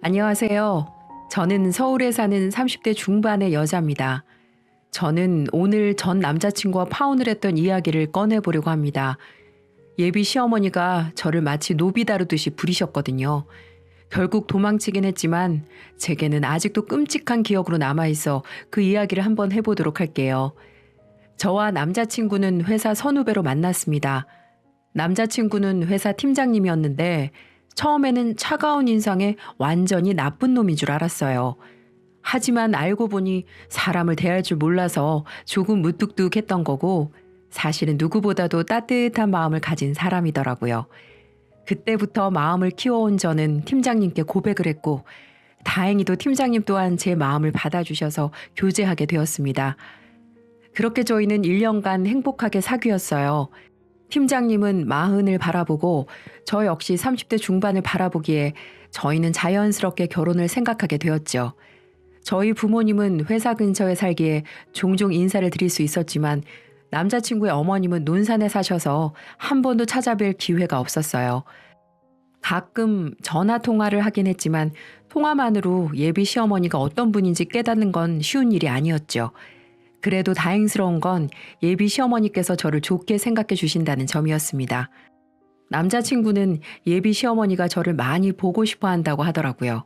안녕하세요. 저는 서울에 사는 30대 중반의 여자입니다. 저는 오늘 전 남자친구와 파혼을 했던 이야기를 꺼내보려고 합니다. 예비 시어머니가 저를 마치 노비 다루듯이 부리셨거든요. 결국 도망치긴 했지만 제게는 아직도 끔찍한 기억으로 남아있어 그 이야기를 한번 해보도록 할게요. 저와 남자친구는 회사 선후배로 만났습니다. 남자친구는 회사 팀장님이었는데 처음에는 차가운 인상에 완전히 나쁜 놈인 줄 알았어요. 하지만 알고 보니 사람을 대할 줄 몰라서 조금 무뚝뚝했던 거고 사실은 누구보다도 따뜻한 마음을 가진 사람이더라고요. 그때부터 마음을 키워온 저는 팀장님께 고백을 했고 다행히도 팀장님 또한 제 마음을 받아주셔서 교제하게 되었습니다. 그렇게 저희는 1년간 행복하게 사귀었어요. 팀장님은 40을 바라보고 저 역시 30대 중반을 바라보기에 저희는 자연스럽게 결혼을 생각하게 되었죠. 저희 부모님은 회사 근처에 살기에 종종 인사를 드릴 수 있었지만 남자친구의 어머님은 논산에 사셔서 한 번도 찾아뵐 기회가 없었어요. 가끔 전화 통화를 하긴 했지만 통화만으로 예비 시어머니가 어떤 분인지 깨닫는 건 쉬운 일이 아니었죠. 그래도 다행스러운 건 예비 시어머니께서 저를 좋게 생각해 주신다는 점이었습니다. 남자친구는 예비 시어머니가 저를 많이 보고 싶어 한다고 하더라고요.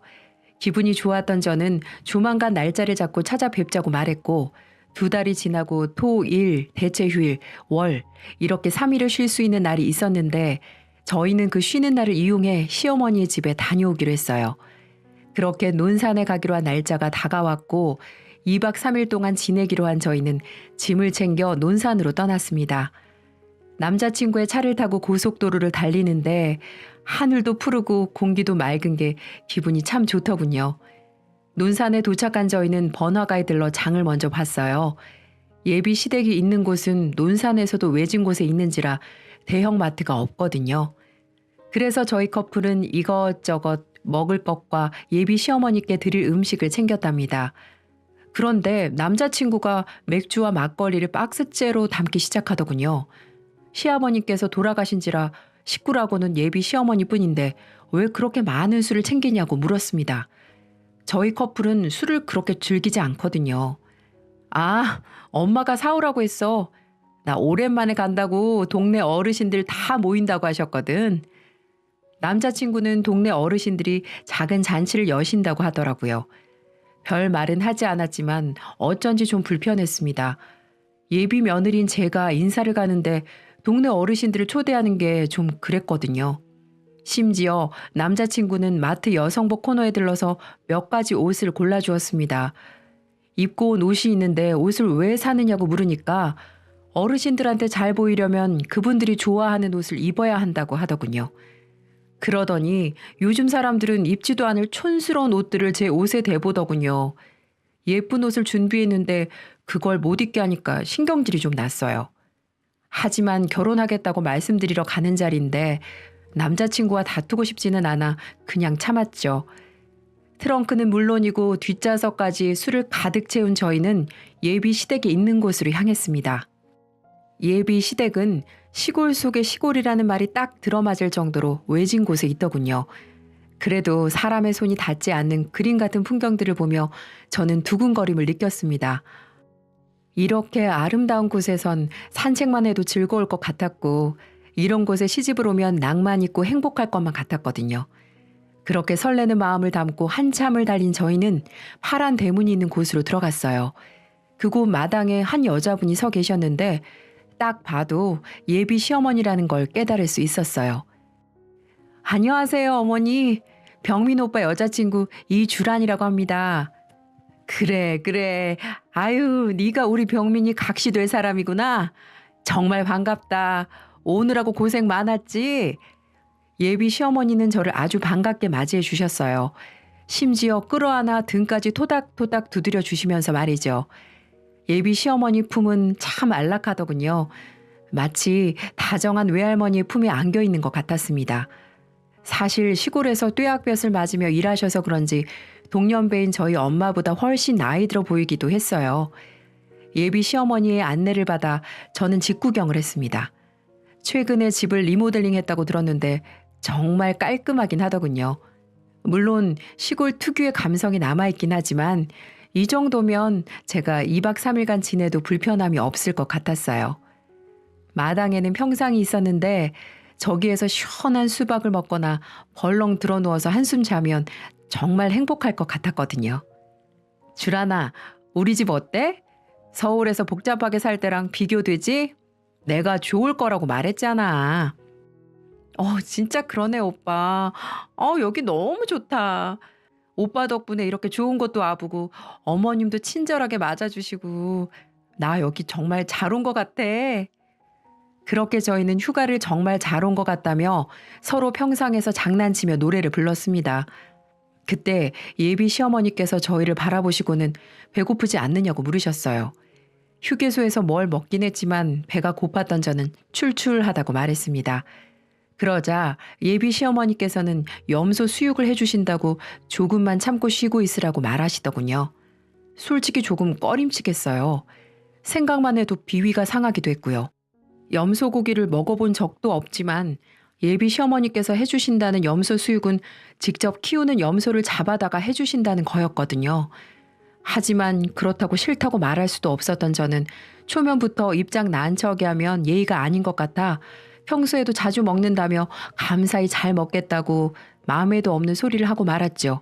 기분이 좋았던 저는 조만간 날짜를 잡고 찾아뵙자고 말했고 2달이 지나고 토, 일, 대체 휴일, 월 이렇게 3일을 쉴 수 있는 날이 있었는데 저희는 그 쉬는 날을 이용해 시어머니의 집에 다녀오기로 했어요. 그렇게 논산에 가기로 한 날짜가 다가왔고 2박 3일 동안 지내기로 한 저희는 짐을 챙겨 논산으로 떠났습니다. 남자친구의 차를 타고 고속도로를 달리는데 하늘도 푸르고 공기도 맑은 게 기분이 참 좋더군요. 논산에 도착한 저희는 번화가에 들러 장을 먼저 봤어요. 예비 시댁이 있는 곳은 논산에서도 외진 곳에 있는지라 대형 마트가 없거든요. 그래서 저희 커플은 이것저것 먹을 것과 예비 시어머니께 드릴 음식을 챙겼답니다. 그런데 남자친구가 맥주와 막걸리를 박스째로 담기 시작하더군요. 시아버님께서 돌아가신지라 식구라고는 예비 시어머니뿐인데 왜 그렇게 많은 술을 챙기냐고 물었습니다. 저희 커플은 술을 그렇게 즐기지 않거든요. 아, 엄마가 사오라고 했어. 나 오랜만에 간다고 동네 어르신들 다 모인다고 하셨거든. 남자친구는 동네 어르신들이 작은 잔치를 여신다고 하더라고요. 별 말은 하지 않았지만 어쩐지 좀 불편했습니다. 예비 며느리인 제가 인사를 가는데 동네 어르신들을 초대하는 게 좀 그랬거든요. 심지어 남자친구는 마트 여성복 코너에 들러서 몇 가지 옷을 골라주었습니다. 입고 온 옷이 있는데 옷을 왜 사느냐고 물으니까 어르신들한테 잘 보이려면 그분들이 좋아하는 옷을 입어야 한다고 하더군요. 그러더니 요즘 사람들은 입지도 않을 촌스러운 옷들을 제 옷에 대보더군요. 예쁜 옷을 준비했는데 그걸 못 입게 하니까 신경질이 좀 났어요. 하지만 결혼하겠다고 말씀드리러 가는 자리인데 남자친구와 다투고 싶지는 않아 그냥 참았죠. 트렁크는 물론이고 뒷좌석까지 술을 가득 채운 저희는 예비 시댁이 있는 곳으로 향했습니다. 예비 시댁은 시골 속의 시골이라는 말이 딱 들어맞을 정도로 외진 곳에 있더군요. 그래도 사람의 손이 닿지 않는 그림 같은 풍경들을 보며 저는 두근거림을 느꼈습니다. 이렇게 아름다운 곳에선 산책만 해도 즐거울 것 같았고 이런 곳에 시집을 오면 낭만 있고 행복할 것만 같았거든요. 그렇게 설레는 마음을 담고 한참을 달린 저희는 파란 대문이 있는 곳으로 들어갔어요. 그곳 마당에 한 여자분이 서 계셨는데 딱 봐도 예비 시어머니라는 걸 깨달을 수 있었어요. 안녕하세요, 어머니. 병민 오빠 여자친구 이주란이라고 합니다. 그래. 아유, 네가 우리 병민이 각시 될 사람이구나. 정말 반갑다. 오느라고 고생 많았지? 예비 시어머니는 저를 아주 반갑게 맞이해 주셨어요. 심지어 끌어안아 등까지 토닥토닥 두드려 주시면서 말이죠. 예비 시어머니 품은 참 안락하더군요. 마치 다정한 외할머니의 품에 안겨 있는 것 같았습니다. 사실 시골에서 뙤약볕을 맞으며 일하셔서 그런지 동년배인 저희 엄마보다 훨씬 나이 들어 보이기도 했어요. 예비 시어머니의 안내를 받아 저는 집 구경을 했습니다. 최근에 집을 리모델링 했다고 들었는데 정말 깔끔하긴 하더군요. 물론 시골 특유의 감성이 남아있긴 하지만 이 정도면 제가 2박 3일간 지내도 불편함이 없을 것 같았어요. 마당에는 평상이 있었는데 저기에서 시원한 수박을 먹거나 벌렁 들어 누워서 한숨 자면 정말 행복할 것 같았거든요. 주란아, 우리 집 어때? 서울에서 복잡하게 살 때랑 비교되지? 내가 좋을 거라고 말했잖아. 진짜 그러네, 오빠. 여기 너무 좋다. 오빠 덕분에 이렇게 좋은 것도 와보고 어머님도 친절하게 맞아주시고 나 여기 정말 잘 온 것 같아. 그렇게 저희는 휴가를 정말 잘 온 것 같다며 서로 평상에서 장난치며 노래를 불렀습니다. 그때 예비 시어머니께서 저희를 바라보시고는 배고프지 않느냐고 물으셨어요. 휴게소에서 뭘 먹긴 했지만 배가 고팠던 저는 출출하다고 말했습니다. 그러자 예비 시어머니께서는 염소 수육을 해주신다고 조금만 참고 쉬고 있으라고 말하시더군요. 솔직히 조금 꺼림칙했어요. 생각만 해도 비위가 상하기도 했고요. 염소 고기를 먹어본 적도 없지만 예비 시어머니께서 해주신다는 염소 수육은 직접 키우는 염소를 잡아다가 해주신다는 거였거든요. 하지만 그렇다고 싫다고 말할 수도 없었던 저는 초면부터 입장 난처하게 하면 예의가 아닌 것 같아 평소에도 자주 먹는다며 감사히 잘 먹겠다고 마음에도 없는 소리를 하고 말았죠.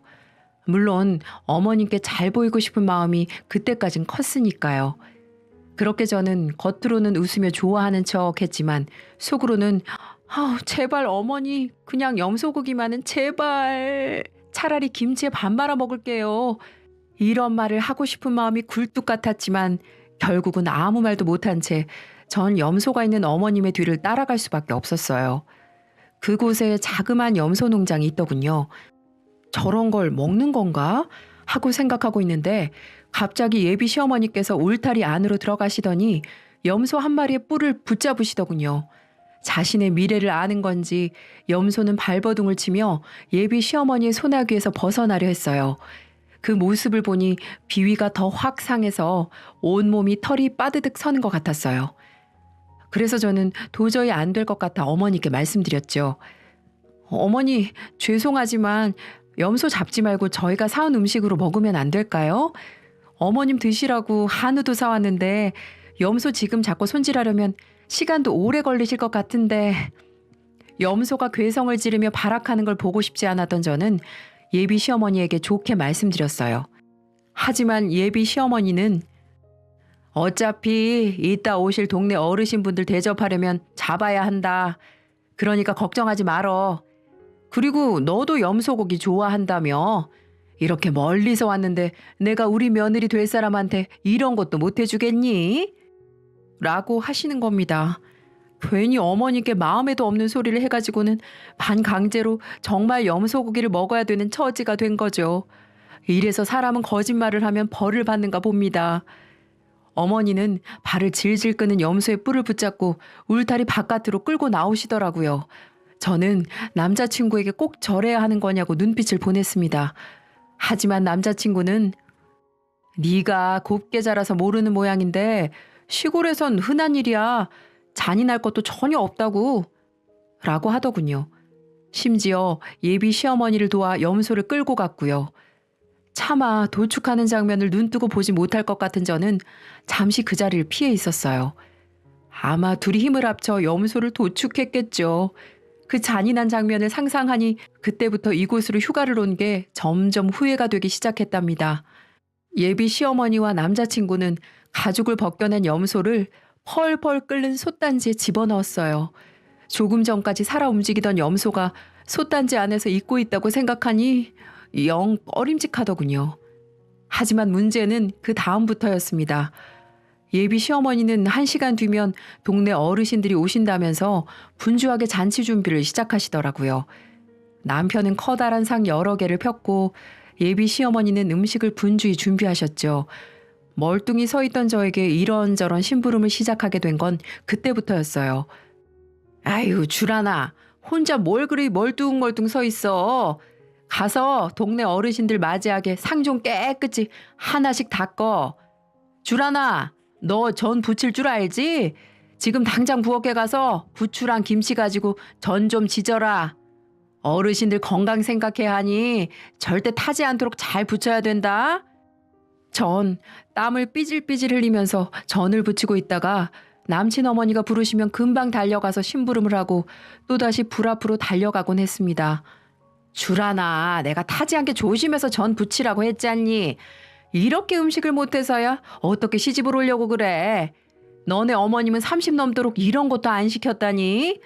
물론 어머님께 잘 보이고 싶은 마음이 그때까진 컸으니까요. 그렇게 저는 겉으로는 웃으며 좋아하는 척 했지만 속으로는 제발 어머니 그냥 염소고기만은 제발 차라리 김치에 밥 말아 먹을게요. 이런 말을 하고 싶은 마음이 굴뚝 같았지만 결국은 아무 말도 못한 채 전 염소가 있는 어머님의 뒤를 따라갈 수밖에 없었어요. 그곳에 자그마한 염소 농장이 있더군요. 저런 걸 먹는 건가? 하고 생각하고 있는데 갑자기 예비 시어머니께서 울타리 안으로 들어가시더니 염소 한 마리의 뿔을 붙잡으시더군요. 자신의 미래를 아는 건지 염소는 발버둥을 치며 예비 시어머니의 소나귀에서 벗어나려 했어요. 그 모습을 보니 비위가 더 확 상해서 온몸이 털이 빠드득 서는 것 같았어요. 그래서 저는 도저히 안 될 것 같아 어머니께 말씀드렸죠. 어머니, 죄송하지만 염소 잡지 말고 저희가 사온 음식으로 먹으면 안 될까요? 어머님 드시라고 한우도 사왔는데 염소 지금 잡고 손질하려면 시간도 오래 걸리실 것 같은데. 염소가 괴성을 지르며 발악하는 걸 보고 싶지 않았던 저는 예비 시어머니에게 좋게 말씀드렸어요. 하지만 예비 시어머니는 어차피 이따 오실 동네 어르신분들 대접하려면 잡아야 한다. 그러니까 걱정하지 말어. 그리고 너도 염소고기 좋아한다며. 이렇게 멀리서 왔는데 내가 우리 며느리 될 사람한테 이런 것도 못 해주겠니? 라고 하시는 겁니다. 괜히 어머니께 마음에도 없는 소리를 해가지고는 반강제로 정말 염소고기를 먹어야 되는 처지가 된 거죠. 이래서 사람은 거짓말을 하면 벌을 받는가 봅니다. 어머니는 발을 질질 끄는 염소의 뿔을 붙잡고 울타리 바깥으로 끌고 나오시더라고요. 저는 남자친구에게 꼭 저래야 하는 거냐고 눈빛을 보냈습니다. 하지만 남자친구는 네가 곱게 자라서 모르는 모양인데 시골에선 흔한 일이야. 잔인할 것도 전혀 없다고. 라고 하더군요. 심지어 예비 시어머니를 도와 염소를 끌고 갔고요. 차마 도축하는 장면을 눈뜨고 보지 못할 것 같은 저는 잠시 그 자리를 피해 있었어요. 아마 둘이 힘을 합쳐 염소를 도축했겠죠. 그 잔인한 장면을 상상하니 그때부터 이곳으로 휴가를 온 게 점점 후회가 되기 시작했답니다. 예비 시어머니와 남자친구는 가죽을 벗겨낸 염소를 펄펄 끓는 솥단지에 집어넣었어요. 조금 전까지 살아 움직이던 염소가 솥단지 안에서 잊고 있다고 생각하니 영 꺼림직하더군요. 하지만 문제는 그 다음부터였습니다. 예비 시어머니는 1시간 뒤면 동네 어르신들이 오신다면서 분주하게 잔치 준비를 시작하시더라고요. 남편은 커다란 상 여러 개를 폈고 예비 시어머니는 음식을 분주히 준비하셨죠. 멀뚱히 서 있던 저에게 이런저런 심부름을 시작하게 된 건 그때부터였어요. 아유, 주란아, 혼자 뭘 그리 멀뚱멀뚱 서 있어. 가서 동네 어르신들 맞이하게 상 좀 깨끗이 하나씩 닦어. 주란아, 너 전 부칠 줄 알지? 지금 당장 부엌에 가서 부추랑 김치 가지고 전 좀 지져라. 어르신들 건강 생각해야 하니 절대 타지 않도록 잘 붙여야 된다. 전 땀을 삐질삐질 흘리면서 전을 붙이고 있다가 남친 어머니가 부르시면 금방 달려가서 심부름을 하고 또다시 불 앞으로 달려가곤 했습니다. 주라나, 내가 타지 않게 조심해서 전 붙이라고 했잖니. 이렇게 음식을 못해서야 어떻게 시집을 오려고 그래. 너네 어머님은 30 넘도록 이런 것도 안 시켰다니.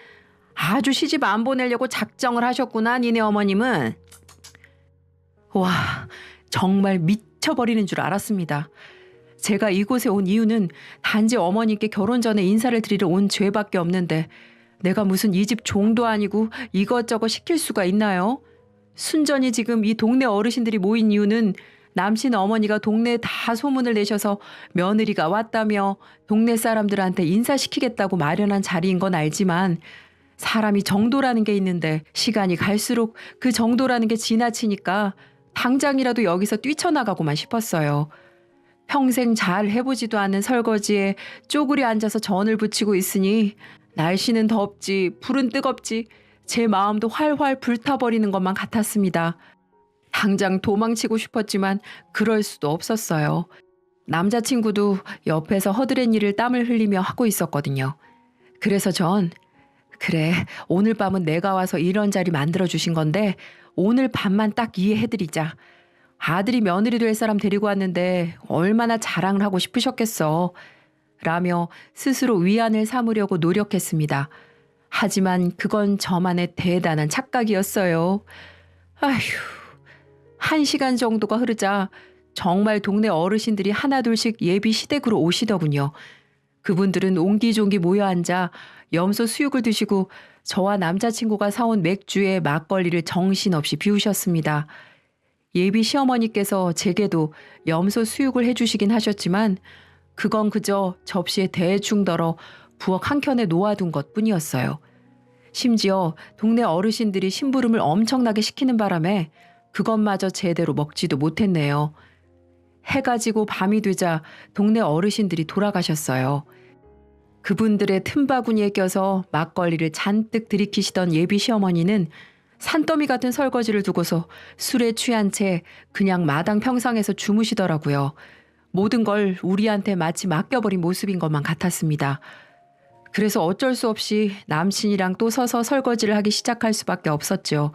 아주 시집 안 보내려고 작정을 하셨구나, 니네 어머님은. 와, 정말 미쳐버리는 줄 알았습니다. 제가 이곳에 온 이유는 단지 어머니께 결혼 전에 인사를 드리러 온 죄밖에 없는데 내가 무슨 이 집 종도 아니고 이것저것 시킬 수가 있나요? 순전히 지금 이 동네 어르신들이 모인 이유는 남친 어머니가 동네에 다 소문을 내셔서 며느리가 왔다며 동네 사람들한테 인사시키겠다고 마련한 자리인 건 알지만 사람이 정도라는 게 있는데 시간이 갈수록 그 정도라는 게 지나치니까 당장이라도 여기서 뛰쳐나가고만 싶었어요. 평생 잘 해보지도 않은 설거지에 쪼그려 앉아서 전을 붙이고 있으니 날씨는 덥지 불은 뜨겁지 제 마음도 활활 불타버리는 것만 같았습니다. 당장 도망치고 싶었지만 그럴 수도 없었어요. 남자친구도 옆에서 허드렛 일을 땀을 흘리며 하고 있었거든요. 그래서 전 그래, 오늘 밤은 내가 와서 이런 자리 만들어주신 건데 오늘 밤만 딱 이해해드리자. 아들이 며느리 될 사람 데리고 왔는데 얼마나 자랑을 하고 싶으셨겠어. 라며 스스로 위안을 삼으려고 노력했습니다. 하지만 그건 저만의 대단한 착각이었어요. 아휴, 1시간 정도가 흐르자 정말 동네 어르신들이 하나둘씩 예비 시댁으로 오시더군요. 그분들은 옹기종기 모여 앉아 염소 수육을 드시고 저와 남자친구가 사온 맥주에 막걸리를 정신없이 비우셨습니다. 예비 시어머니께서 제게도 염소 수육을 해주시긴 하셨지만 그건 그저 접시에 대충 덜어 부엌 한켠에 놓아둔 것뿐이었어요. 심지어 동네 어르신들이 심부름을 엄청나게 시키는 바람에 그것마저 제대로 먹지도 못했네요. 해가 지고 밤이 되자 동네 어르신들이 돌아가셨어요. 그분들의 틈바구니에 껴서 막걸리를 잔뜩 들이키시던 예비 시어머니는 산더미 같은 설거지를 두고서 술에 취한 채 그냥 마당 평상에서 주무시더라고요. 모든 걸 우리한테 마치 맡겨버린 모습인 것만 같았습니다. 그래서 어쩔 수 없이 남친이랑 또 서서 설거지를 하기 시작할 수밖에 없었죠.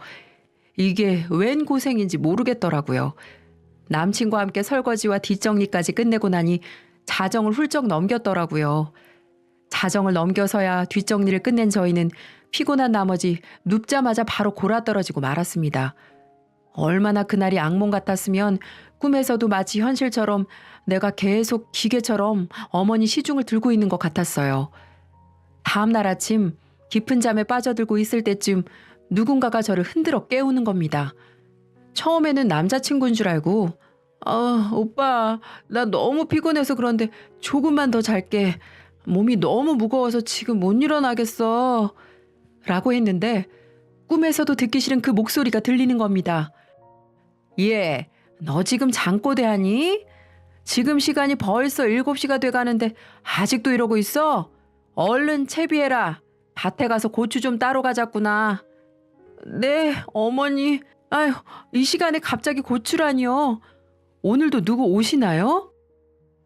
이게 웬 고생인지 모르겠더라고요. 남친과 함께 설거지와 뒷정리까지 끝내고 나니 자정을 훌쩍 넘겼더라고요. 자정을 넘겨서야 뒷정리를 끝낸 저희는 피곤한 나머지 눕자마자 바로 골아떨어지고 말았습니다. 얼마나 그날이 악몽 같았으면 꿈에서도 마치 현실처럼 내가 계속 기계처럼 어머니 시중을 들고 있는 것 같았어요. 다음 날 아침 깊은 잠에 빠져들고 있을 때쯤 누군가가 저를 흔들어 깨우는 겁니다. 처음에는 남자친구인 줄 알고 오빠, 나 너무 피곤해서 그런데 조금만 더 잘게. 몸이 너무 무거워서 지금 못 일어나겠어. 라고 했는데 꿈에서도 듣기 싫은 그 목소리가 들리는 겁니다. 얘, 너 지금 잠꼬대 하니? 지금 시간이 벌써 7시가 돼가는데 아직도 이러고 있어? 얼른 채비해라. 밭에 가서 고추 좀 따러 가자꾸나. 네, 어머니. 아휴, 이 시간에 갑자기 고추라니요. 오늘도 누구 오시나요?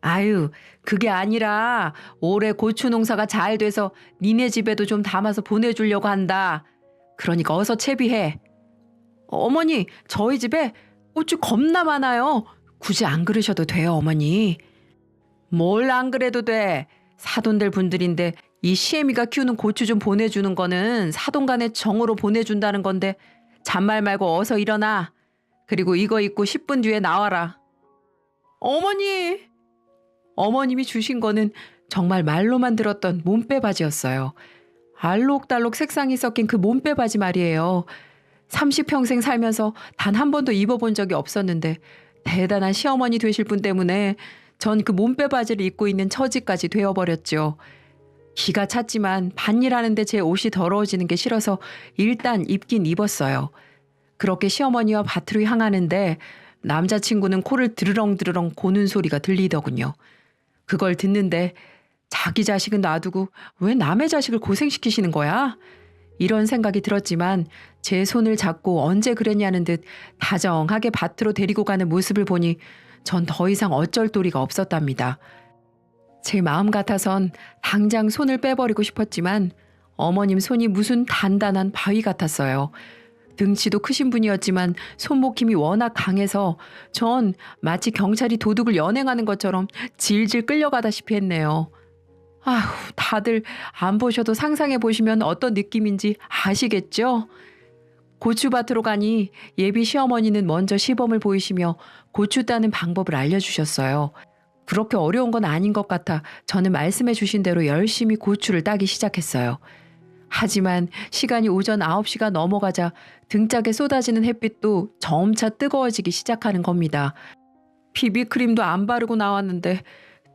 아유, 그게 아니라 올해 고추 농사가 잘 돼서 니네 집에도 좀 담아서 보내주려고 한다. 그러니까 어서 채비해. 어머니, 저희 집에 고추 겁나 많아요. 굳이 안 그러셔도 돼요, 어머니. 뭘 안 그래도 돼. 사돈들 분들인데 이 시애미가 키우는 고추 좀 보내주는 거는 사돈간의 정으로 보내준다는 건데 잔말 말고 어서 일어나. 그리고 이거 입고 10분 뒤에 나와라. 어머니! 어머님이 주신 거는 정말 말로만 들었던 몸빼 바지였어요. 알록달록 색상이 섞인 그 몸빼 바지 말이에요. 30평생 살면서 단 한 번도 입어본 적이 없었는데 대단한 시어머니 되실 분 때문에 전 그 몸빼 바지를 입고 있는 처지까지 되어버렸죠. 기가 찼지만 밭일하는데 제 옷이 더러워지는 게 싫어서 일단 입긴 입었어요. 그렇게 시어머니와 밭으로 향하는데 남자친구는 코를 드르렁드르렁 고는 소리가 들리더군요. 그걸 듣는데 자기 자식은 놔두고 왜 남의 자식을 고생시키시는 거야? 이런 생각이 들었지만 제 손을 잡고 언제 그랬냐는 듯 다정하게 밭으로 데리고 가는 모습을 보니 전 더 이상 어쩔 도리가 없었답니다. 제 마음 같아선 당장 손을 빼버리고 싶었지만 어머님 손이 무슨 단단한 바위 같았어요. 등치도 크신 분이었지만 손목 힘이 워낙 강해서 전 마치 경찰이 도둑을 연행하는 것처럼 질질 끌려가다시피 했네요. 아휴, 다들 안 보셔도 상상해 보시면 어떤 느낌인지 아시겠죠? 고추밭으로 가니 예비 시어머니는 먼저 시범을 보이시며 고추 따는 방법을 알려주셨어요. 그렇게 어려운 건 아닌 것 같아 저는 말씀해 주신 대로 열심히 고추를 따기 시작했어요. 하지만 시간이 오전 9시가 넘어가자 등짝에 쏟아지는 햇빛도 점차 뜨거워지기 시작하는 겁니다. 비비크림도 안 바르고 나왔는데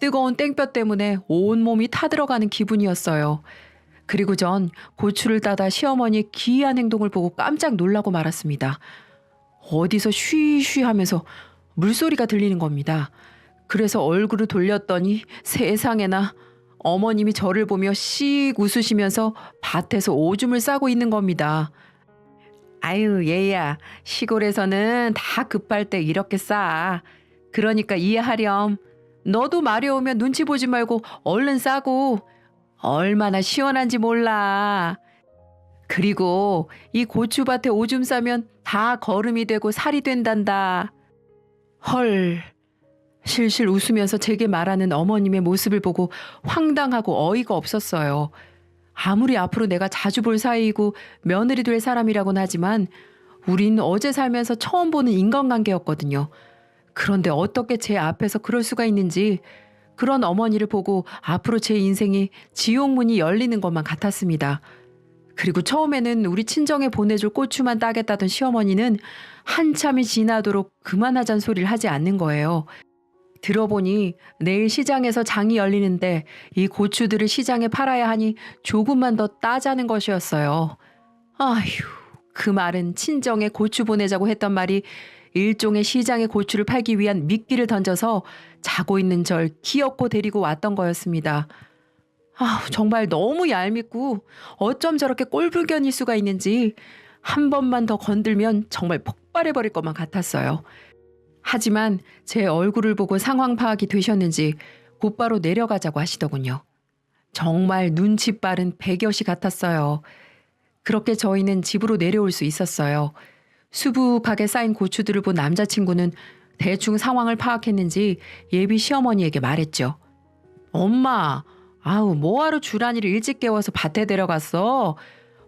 뜨거운 땡볕 때문에 온몸이 타들어가는 기분이었어요. 그리고 전 고추를 따다 시어머니의 기이한 행동을 보고 깜짝 놀라고 말았습니다. 어디서 쉬쉬 하면서 물소리가 들리는 겁니다. 그래서 얼굴을 돌렸더니 세상에나 어머님이 저를 보며 씩 웃으시면서 밭에서 오줌을 싸고 있는 겁니다. 아유, 얘야, 시골에서는 다 급할 때 이렇게 싸. 그러니까 이해하렴. 너도 마려우면 눈치 보지 말고 얼른 싸고. 얼마나 시원한지 몰라. 그리고 이 고추밭에 오줌 싸면 다 거름이 되고 살이 된단다. 헐. 실실 웃으면서 제게 말하는 어머님의 모습을 보고 황당하고 어이가 없었어요. 아무리 앞으로 내가 자주 볼 사이이고 며느리 될 사람이라고는 하지만 우린 어제 살면서 처음 보는 인간관계였거든요. 그런데 어떻게 제 앞에서 그럴 수가 있는지 그런 어머니를 보고 앞으로 제 인생이 지옥문이 열리는 것만 같았습니다. 그리고 처음에는 우리 친정에 보내줄 고추만 따겠다던 시어머니는 한참이 지나도록 그만하자는 소리를 하지 않는 거예요. 들어보니 내일 시장에서 장이 열리는데 이 고추들을 시장에 팔아야 하니 조금만 더 따자는 것이었어요. 아휴, 그 말은 친정에 고추 보내자고 했던 말이 일종의 시장에 고추를 팔기 위한 미끼를 던져서 자고 있는 절 기어코 데리고 왔던 거였습니다. 정말 너무 얄밉고 어쩜 저렇게 꼴불견일 수가 있는지 한 번만 더 건들면 정말 폭발해버릴 것만 같았어요. 하지만 제 얼굴을 보고 상황 파악이 되셨는지 곧바로 내려가자고 하시더군요. 정말 눈치 빠른 배겨시 같았어요. 그렇게 저희는 집으로 내려올 수 있었어요. 수북하게 쌓인 고추들을 본 남자친구는 대충 상황을 파악했는지 예비 시어머니에게 말했죠. 엄마, 뭐하러 주란이를 일찍 깨워서 밭에 데려갔어?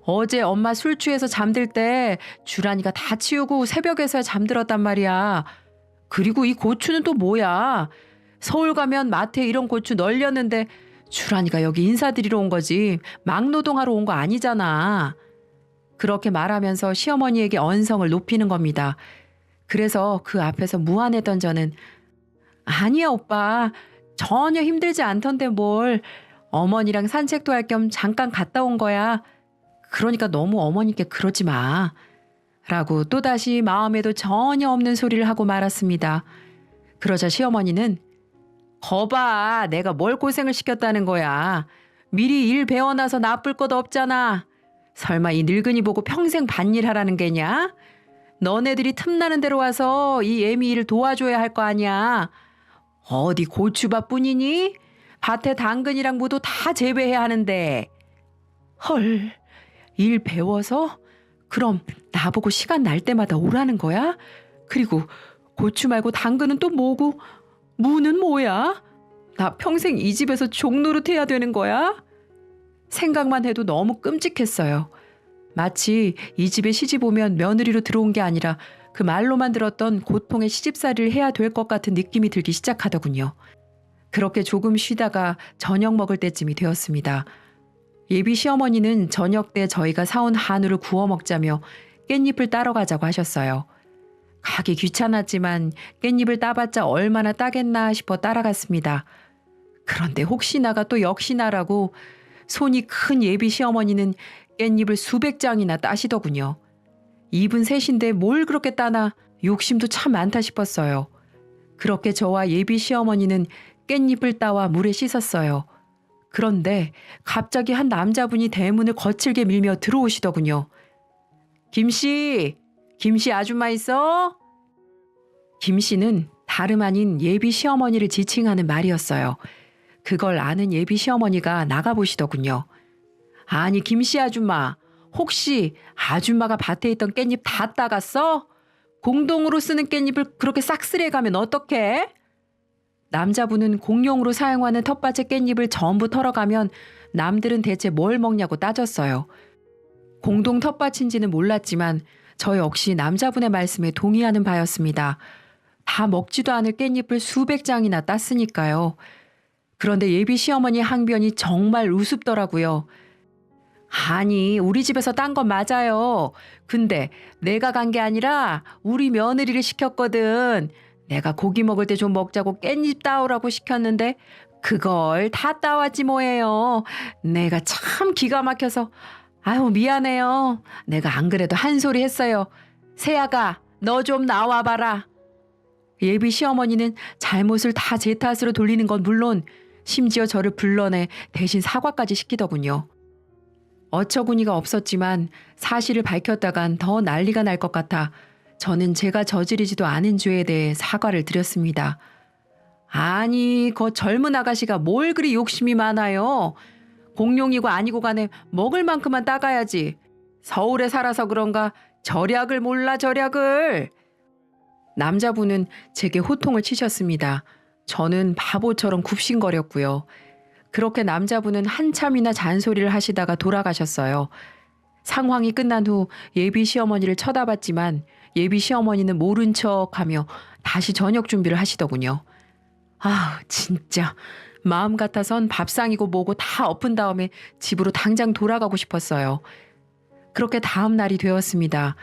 어제 엄마 술 취해서 잠들 때 주란이가 다 치우고 새벽에서야 잠들었단 말이야. 그리고 이 고추는 또 뭐야? 서울 가면 마트에 이런 고추 널렸는데 주란이가 여기 인사드리러 온 거지 막노동하러 온 거 아니잖아. 그렇게 말하면서 시어머니에게 언성을 높이는 겁니다. 그래서 그 앞에서 무안했던 저는 아니야 오빠, 전혀 힘들지 않던데 뭘. 어머니랑 산책도 할 겸 잠깐 갔다 온 거야. 그러니까 너무 어머니께 그러지 마. 라고 또다시 마음에도 전혀 없는 소리를 하고 말았습니다. 그러자 시어머니는 거봐, 내가 뭘 고생을 시켰다는 거야. 미리 일 배워놔서 나쁠 것도 없잖아. 설마 이 늙은이 보고 평생 밭일 하라는 게냐? 너네들이 틈나는 대로 와서 이 애미 일을 도와줘야 할 거 아니야. 어디 고추밭뿐이니? 밭에 당근이랑 무도 다 재배해야 하는데. 헐, 일 배워서? 그럼 나보고 시간 날 때마다 오라는 거야? 그리고 고추 말고 당근은 또 뭐고 무는 뭐야? 나 평생 이 집에서 종노릇 해야 되는 거야? 생각만 해도 너무 끔찍했어요. 마치 이 집에 시집 오면 며느리로 들어온 게 아니라 그 말로만 들었던 고통의 시집살이를 해야 될 것 같은 느낌이 들기 시작하더군요. 그렇게 조금 쉬다가 저녁 먹을 때쯤이 되었습니다. 예비 시어머니는 저녁 때 저희가 사온 한우를 구워 먹자며 깻잎을 따러 가자고 하셨어요. 가기 귀찮았지만 깻잎을 따봤자 얼마나 따겠나 싶어 따라갔습니다. 그런데 혹시나가 또 역시나라고 손이 큰 예비 시어머니는 깻잎을 수백 장이나 따시더군요. 입은 셋인데 뭘 그렇게 따나 욕심도 참 많다 싶었어요. 그렇게 저와 예비 시어머니는 깻잎을 따와 물에 씻었어요. 그런데 갑자기 한 남자분이 대문을 거칠게 밀며 들어오시더군요. 김씨, 김씨 아줌마 있어? 김씨는 다름 아닌 예비 시어머니를 지칭하는 말이었어요. 그걸 아는 예비 시어머니가 나가보시더군요. 아니 김씨 아줌마, 혹시 아줌마가 밭에 있던 깻잎 다 따갔어? 공동으로 쓰는 깻잎을 그렇게 싹쓸이해 가면 어떡해? 남자분은 공용으로 사용하는 텃밭의 깻잎을 전부 털어가면 남들은 대체 뭘 먹냐고 따졌어요. 공동 텃밭인지는 몰랐지만 저 역시 남자분의 말씀에 동의하는 바였습니다. 다 먹지도 않을 깻잎을 수백 장이나 땄으니까요. 그런데 예비 시어머니 항변이 정말 우습더라고요. 아니, 우리 집에서 딴 건 맞아요. 근데 내가 간 게 아니라 우리 며느리를 시켰거든. 내가 고기 먹을 때 좀 먹자고 깻잎 따오라고 시켰는데 그걸 다 따왔지 뭐예요. 내가 참 기가 막혀서 아유 미안해요. 내가 안 그래도 한 소리 했어요. 세아가 너 좀 나와봐라. 예비 시어머니는 잘못을 다 제 탓으로 돌리는 건 물론 심지어 저를 불러내 대신 사과까지 시키더군요. 어처구니가 없었지만 사실을 밝혔다간 더 난리가 날 것 같아 저는 제가 저지르지도 않은 죄에 대해 사과를 드렸습니다. 아니, 그 젊은 아가씨가 뭘 그리 욕심이 많아요. 공룡이고 아니고 간에 먹을 만큼만 따가야지. 서울에 살아서 그런가 절약을 몰라 절약을. 남자분은 제게 호통을 치셨습니다. 저는 바보처럼 굽신거렸고요. 그렇게 남자분은 한참이나 잔소리를 하시다가 돌아가셨어요. 상황이 끝난 후 예비 시어머니를 쳐다봤지만 예비 시어머니는 모른 척하며 다시 저녁 준비를 하시더군요. 아, 진짜 마음 같아선 밥상이고 뭐고 다 엎은 다음에 집으로 당장 돌아가고 싶었어요. 그렇게 다음 날이 되었습니다.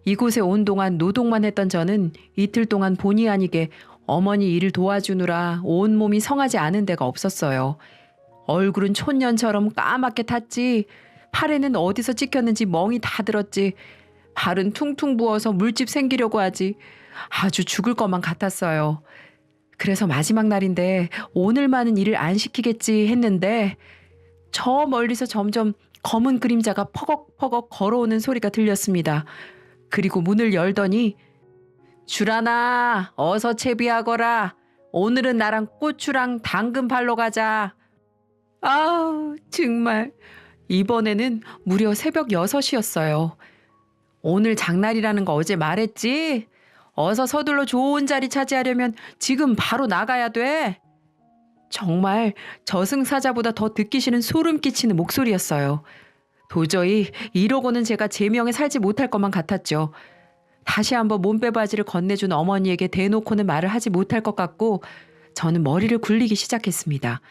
이곳에 온 동안 노동만 했던 저는 이틀 동안 본의 아니게 어머니 일을 도와주느라 온몸이 성하지 않은 데가 없었어요. 얼굴은 촌년처럼 까맣게 탔지, 팔에는 어디서 찍혔는지 멍이 다 들었지, 발은 퉁퉁 부어서 물집 생기려고 하지, 아주 죽을 것만 같았어요. 그래서 마지막 날인데 오늘만은 일을 안 시키겠지 했는데 저 멀리서 점점 검은 그림자가 퍼걱퍼걱 걸어오는 소리가 들렸습니다. 그리고 문을 열더니 주라나 어서 채비하거라. 오늘은 나랑 고추랑 당근 팔러 가자. 아우 정말 이번에는 무려 새벽 6시였어요. 오늘 장날이라는 거 어제 말했지? 어서 서둘러 좋은 자리 차지하려면 지금 바로 나가야 돼. 정말 저승사자보다 더 듣기 싫은 소름 끼치는 목소리였어요. 도저히 이러고는 제가 제명에 살지 못할 것만 같았죠. 다시 한번 몸빼바지를 건네준 어머니에게 대놓고는 말을 하지 못할 것 같고 저는 머리를 굴리기 시작했습니다.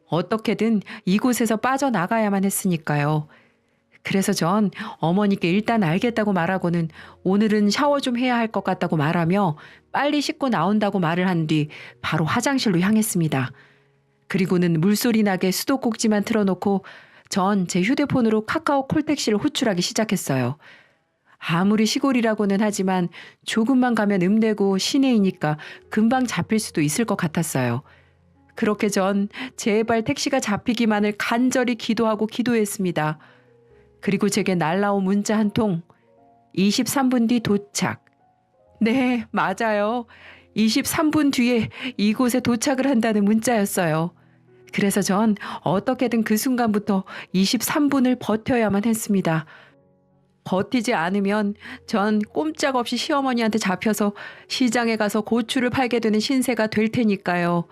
어떻게든 이곳에서 빠져나가야만 했으니까요. 그래서 전 어머니께 일단 알겠다고 말하고는 오늘은 샤워 좀 해야 할 것 같다고 말하며 빨리 씻고 나온다고 말을 한 뒤 바로 화장실로 향했습니다. 그리고는 물소리 나게 수도꼭지만 틀어놓고 전 제 휴대폰으로 카카오 콜택시를 호출하기 시작했어요. 아무리 시골이라고는 하지만 조금만 가면 읍내고 시내이니까 금방 잡힐 수도 있을 것 같았어요. 그렇게 전 제발 택시가 잡히기만을 간절히 기도하고 기도했습니다. 그리고 제게 날라온 문자 한 통. 23분 뒤 도착. 네, 맞아요. 23분 뒤에 이곳에 도착을 한다는 문자였어요. 그래서 전 어떻게든 그 순간부터 23분을 버텨야만 했습니다. 버티지 않으면 전 꼼짝없이 시어머니한테 잡혀서 시장에 가서 고추를 팔게 되는 신세가 될 테니까요.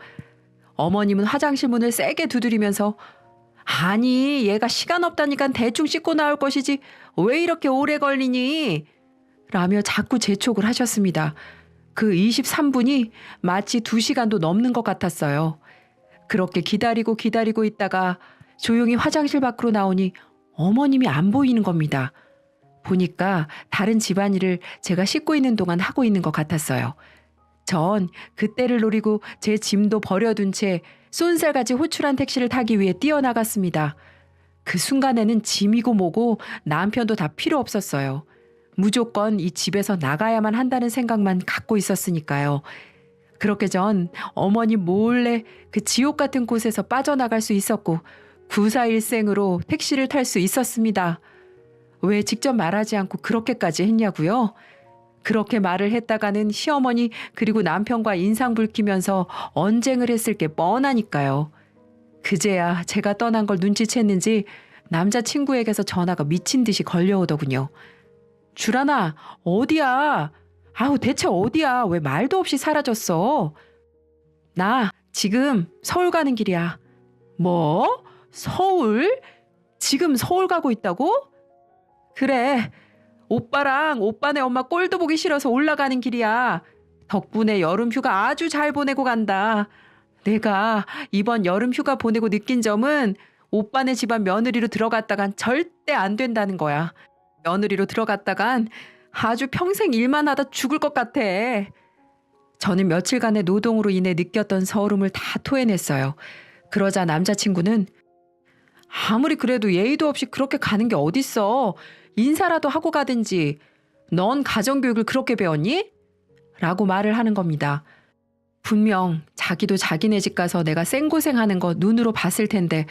어머님은 화장실 문을 세게 두드리면서 아니 얘가 시간 없다니까 대충 씻고 나올 것이지 왜 이렇게 오래 걸리니? 라며 자꾸 재촉을 하셨습니다. 그 23분이 마치 2시간도 넘는 것 같았어요. 그렇게 기다리고 있다가 조용히 화장실 밖으로 나오니 어머님이 안 보이는 겁니다. 보니까 다른 집안일을 제가 씻고 있는 동안 하고 있는 것 같았어요. 전 그때를 노리고 제 짐도 버려둔 채 쏜살같이 호출한 택시를 타기 위해 뛰어나갔습니다. 그 순간에는 짐이고 뭐고 남편도 다 필요 없었어요. 무조건 이 집에서 나가야만 한다는 생각만 갖고 있었으니까요. 그렇게 전 어머니 몰래 그 지옥 같은 곳에서 빠져나갈 수 있었고 구사일생으로 택시를 탈 수 있었습니다. 왜 직접 말하지 않고 그렇게까지 했냐고요? 그렇게 말을 했다가는 시어머니 그리고 남편과 인상 붉히면서 언쟁을 했을 게 뻔하니까요. 그제야 제가 떠난 걸 눈치챘는지 남자친구에게서 전화가 미친 듯이 걸려오더군요. 주란아, 어디야? 아우, 대체 어디야? 왜 말도 없이 사라졌어? 나 지금 서울 가는 길이야. 뭐? 서울? 지금 서울 가고 있다고? 그래. 오빠랑 오빠네 엄마 꼴도 보기 싫어서 올라가는 길이야. 덕분에 여름 휴가 아주 잘 보내고 간다. 내가 이번 여름 휴가 보내고 느낀 점은 오빠네 집안 며느리로 들어갔다간 절대 안 된다는 거야. 며느리로 들어갔다간 아주 평생 일만 하다 죽을 것 같아. 저는 며칠간의 노동으로 인해 느꼈던 서름을 다 토해냈어요. 그러자 남자친구는 아무리 그래도 예의도 없이 그렇게 가는 게 어딨어. 인사라도 하고 가든지. 넌 가정교육을 그렇게 배웠니? 라고 말을 하는 겁니다. 분명 자기도 자기네 집 가서 내가 생고생하는 거 눈으로 봤을 텐데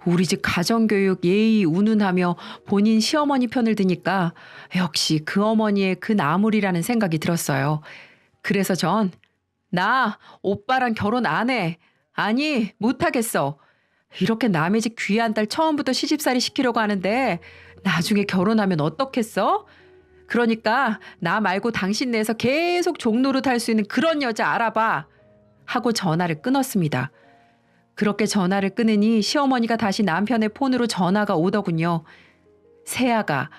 우리 집 가정교육 예의 운운하며 본인 시어머니 편을 드니까 역시 그 어머니의 그 나물이라는 생각이 들었어요. 그래서 나 오빠랑 결혼 안 해. 아니, 못하겠어. 이렇게 남의 집 귀한 딸 처음부터 시집살이 시키려고 하는데 나중에 결혼하면 어떻겠어? 그러니까 나 말고 당신 내에서 계속 종노릇 할 수 있는 그런 여자 알아봐. 하고 전화를 끊었습니다. 그렇게 전화를 끊으니 시어머니가 다시 남편의 폰으로 전화가 오더군요. 세아가,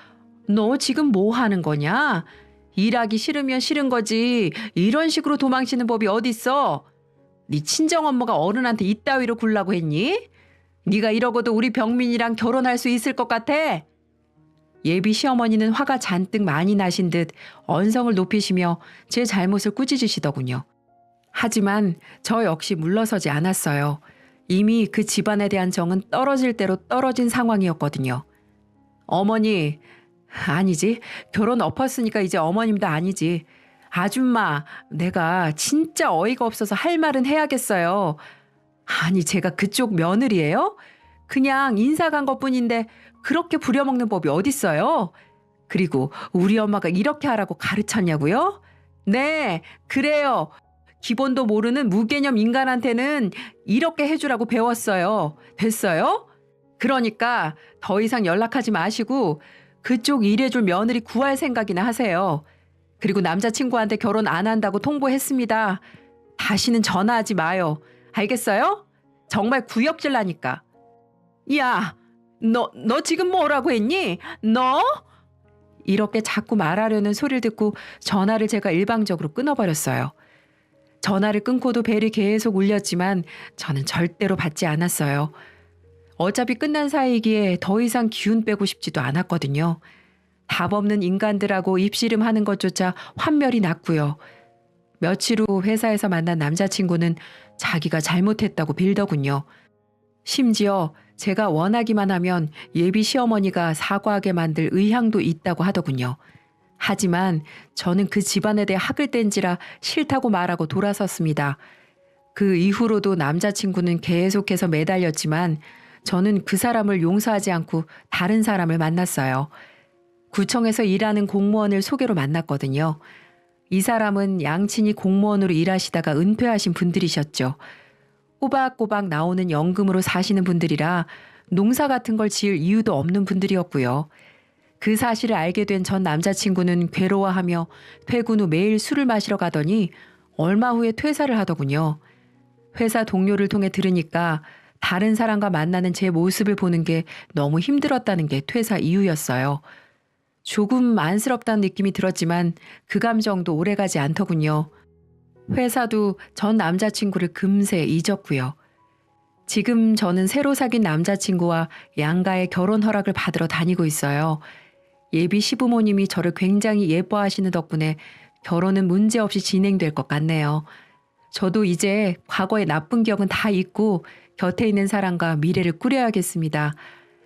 너 지금 뭐 하는 거냐? 일하기 싫으면 싫은 거지. 이런 식으로 도망치는 법이 어딨어? 네 친정엄마가 어른한테 이따위로 굴라고 했니? 네가 이러고도 우리 병민이랑 결혼할 수 있을 것 같아? 예비 시어머니는 화가 잔뜩 많이 나신 듯 언성을 높이시며 제 잘못을 꾸짖으시더군요. 하지만 저 역시 물러서지 않았어요. 이미 그 집안에 대한 정은 떨어질 대로 떨어진 상황이었거든요. 어머니, 아니지. 결혼 엎었으니까 이제 어머님도 아니지. 아줌마, 내가 진짜 어이가 없어서 할 말은 해야겠어요. 아니, 제가 그쪽 며느리예요? 그냥 인사 간 것뿐인데 그렇게 부려먹는 법이 어딨어요? 그리고 우리 엄마가 이렇게 하라고 가르쳤냐고요? 네, 그래요. 기본도 모르는 무개념 인간한테는 이렇게 해주라고 배웠어요. 됐어요? 그러니까 더 이상 연락하지 마시고 그쪽 일해줄 며느리 구할 생각이나 하세요. 그리고 남자친구한테 결혼 안 한다고 통보했습니다. 다시는 전화하지 마요. 알겠어요? 정말 구역질 나니까. 야, 너 지금 뭐라고 했니? 너? 이렇게 자꾸 말하려는 소리를 듣고 전화를 제가 일방적으로 끊어버렸어요. 전화를 끊고도 벨이 계속 울렸지만 저는 절대로 받지 않았어요. 어차피 끝난 사이기에 더 이상 기운 빼고 싶지도 않았거든요. 답 없는 인간들하고 입씨름하는 것조차 환멸이 났고요. 며칠 후 회사에서 만난 남자친구는 자기가 잘못했다고 빌더군요. 심지어 제가 원하기만 하면 예비 시어머니가 사과하게 만들 의향도 있다고 하더군요. 하지만 저는 그 집안에 대해 학을 뗀지라 싫다고 말하고 돌아섰습니다. 그 이후로도 남자친구는 계속해서 매달렸지만 저는 그 사람을 용서하지 않고 다른 사람을 만났어요. 구청에서 일하는 공무원을 소개로 만났거든요. 이 사람은 양친이 공무원으로 일하시다가 은퇴하신 분들이셨죠. 꼬박꼬박 나오는 연금으로 사시는 분들이라 농사 같은 걸 지을 이유도 없는 분들이었고요. 그 사실을 알게 된 전 남자친구는 괴로워하며 퇴근 후 매일 술을 마시러 가더니 얼마 후에 퇴사를 하더군요. 회사 동료를 통해 들으니까 다른 사람과 만나는 제 모습을 보는 게 너무 힘들었다는 게 퇴사 이유였어요. 조금 안쓰럽다는 느낌이 들었지만 그 감정도 오래가지 않더군요. 회사도 전 남자친구를 금세 잊었고요. 지금 저는 새로 사귄 남자친구와 양가의 결혼 허락을 받으러 다니고 있어요. 예비 시부모님이 저를 굉장히 예뻐하시는 덕분에 결혼은 문제없이 진행될 것 같네요. 저도 이제 과거의 나쁜 기억은 다 잊고 곁에 있는 사람과 미래를 꾸려야겠습니다.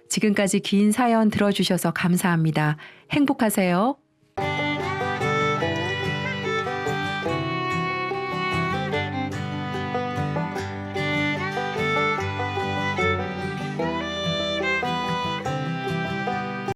지금까지 긴 사연 들어주셔서 감사합니다. 행복하세요.